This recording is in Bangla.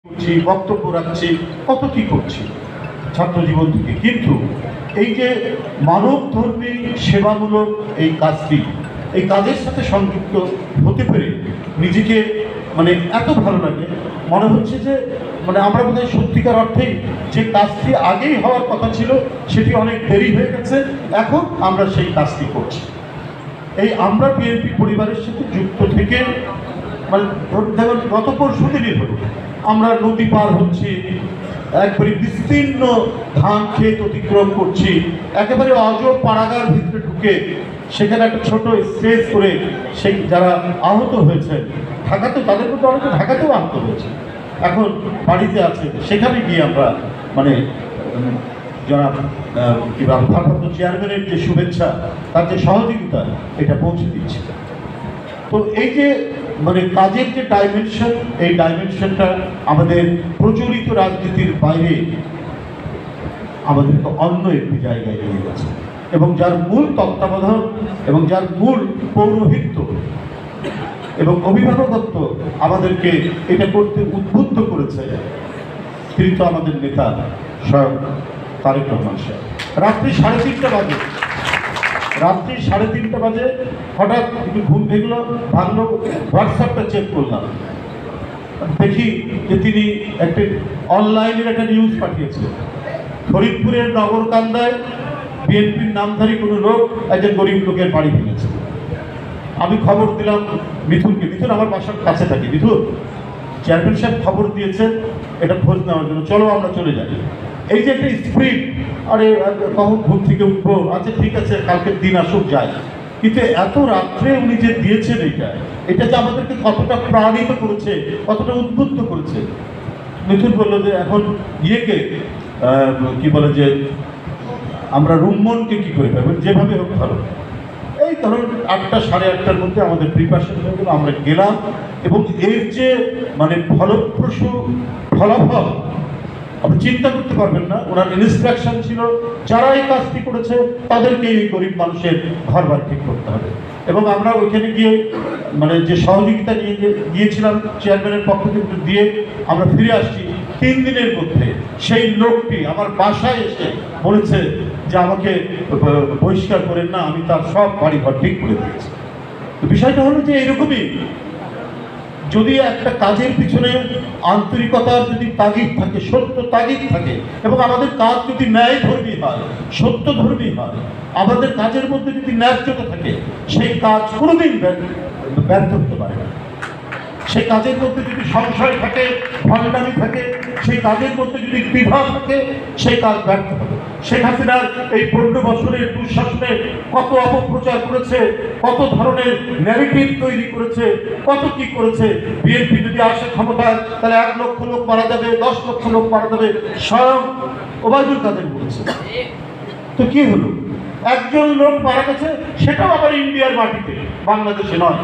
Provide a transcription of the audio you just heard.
করছি, বক্তব্য রাখছি, কত কি করছি ছাত্র জীবন থেকে, কিন্তু এই যে মানবধর্মী সেবামূলক এই কাজটি, এই কাজের সাথে সংযুক্ত হতে পেরে নিজেকে মানে এত ভালো লাগে, মনে হচ্ছে যে মানে আমরা বোধহয় সত্যিকার অর্থেই যে কাজটি আগেই হওয়ার কথা ছিল সেটি অনেক দেরি হয়ে গেছে, এখন আমরা সেই কাজটি করছি। এই আমরা বিএনপি পরিবারের সাথে যুক্ত থেকে মানে দেখুন গত পরশু দিনই হল আমরা নদী পার হচ্ছি, একবারে বিস্তীর্ণ ধান ক্ষেত অতিক্রম করছি, একেবারে অজব পাড়াগার ভিতরে ঢুকে সেখানে একটা ছোট স্টেজ করে সেই যারা আহত হয়েছে ঢাকাতে, তাদের মধ্যে অনেকে ঢাকাতেও আহত হয়েছে, এখন বাড়িতে আছে, সেখানে গিয়ে আমরা মানে যারা কিংবা ভারপ্রাপ্ত চেয়ারম্যানের যে শুভেচ্ছা, তার যে সহযোগিতা, এটা পৌঁছে দিচ্ছে। তো এই যে মানে কাজের যে ডাইমেনশন, এই ডাইমেনশনটা আমাদের প্রচলিত রাজনীতির বাইরে আমাদেরকে অন্য একটি জায়গায় নিয়ে গেছে, এবং যার মূল তত্ত্বাবধান এবং যার মূল পৌরোহিত্য এবং অভিভাবকত্ব আমাদেরকে এটা করতে উদ্বুদ্ধ করেছে তিনি তো আমাদের নেতা স্বয়ং তারেক রহমান সাহেব। রাত্রি 3:30 বাজে হঠাৎ একটু ঘুম ভাঙলো, হোয়াটসঅ্যাপটা চেক করলাম, দেখি যে তিনি একটি অনলাইনের একটা নিউজ পাঠিয়েছিলেন, ফরিদপুরের নগরকান্দায় বিএনপির নামধারী কোনো লোক একজন গরিব লোকের বাড়ি ভেঙেছে। আমি খবর দিলাম মিথুনকে, মিথুন আমার বাসার কাছে থাকে, মিথুন চেয়ারম্যান সাহেব খবর দিয়েছেন এটা খোঁজ নেওয়ার জন্য, চলো আমরা চলে যাই। এই যে একটা স্পিরিট, আরে কখন ঘুম থেকে উঠবো, আচ্ছা ঠিক আছে কালকের দিন আসুক যায়, কিন্তু এত রাত্রে উনি যে দিয়েছেন এটা যে আমাদেরকে কতটা প্রাণিত করেছে, কতটা উদ্বুদ্ধ করেছে। মিথুন বললো যে এখন ইয়েকে কি বলে যে আমরা রুম্মনকে কি করে পাবো, যেভাবে হোক ভালো। এই ধরুন 8টা 8:30টার মধ্যে আমাদের প্রিপারেশন হয়ে গেল, আমরা গেলাম, এবং এর যে মানে ফলপ্রসূ ফলাফল আপনি চিন্তা করতে পারবেন না। ওনার ইনস্ট্রাকশন ছিল যারা এই কাজটি করেছে তাদেরকে এই গরিব মানুষের ঘরবাড়ি ঠিক করতে হবে, এবং আমরা ওইখানে গিয়ে মানে যে সহযোগিতা নিয়ে গিয়েছিলাম চেয়ারম্যানের পক্ষ থেকে দিয়ে আমরা ফিরে আসছি 3 দিনের মধ্যে। সেই লোকটি আমার বাসায় এসে বলেছে যে আমাকে বহিষ্কার করেন না, আমি তার সব বাড়িঘর ঠিক করে দিয়েছি। তো বিষয়টা হলো যে এইরকমই, যদি একটা কাজের পিছনে আন্তরিকতার যদি তাগিদ থাকে, সত্য তাগিদ থাকে, এবং আমাদের কাজ যদি ন্যায় ধর্মী হয়, সত্য ধর্মী হয়, আমাদের কাজের মধ্যে যদি ন্যায্যতা থাকে, সেই কাজ কোনোদিন ব্যর্থ হতে পারে না। সেই কাজের মধ্যে যদি সংশয় থাকে, ভণ্ডামি থাকে, সেই কাজের মধ্যে যদি দ্বিধা থাকে, সেই কাজ ব্যর্থ হবে। শেখ হাসিনার এই 15 বছরের দুঃশাসনে কত অপপ্রচার করেছে, কত ধরনের ন্যারেটিভ তৈরি করেছে, কত কি করেছে। বিএনপি যদি আসে ক্ষমতায় তাহলে 1 লক্ষ লোক মারা যাবে, 10 লক্ষ লোক মারা যাবে, স্বয়ং ওবায়দুল কাদের বলেছে। তো কি হলো, একজন লোক মারা গেছে, সেটাও আবার ইন্ডিয়ার মাটিতে, বাংলাদেশে নয়।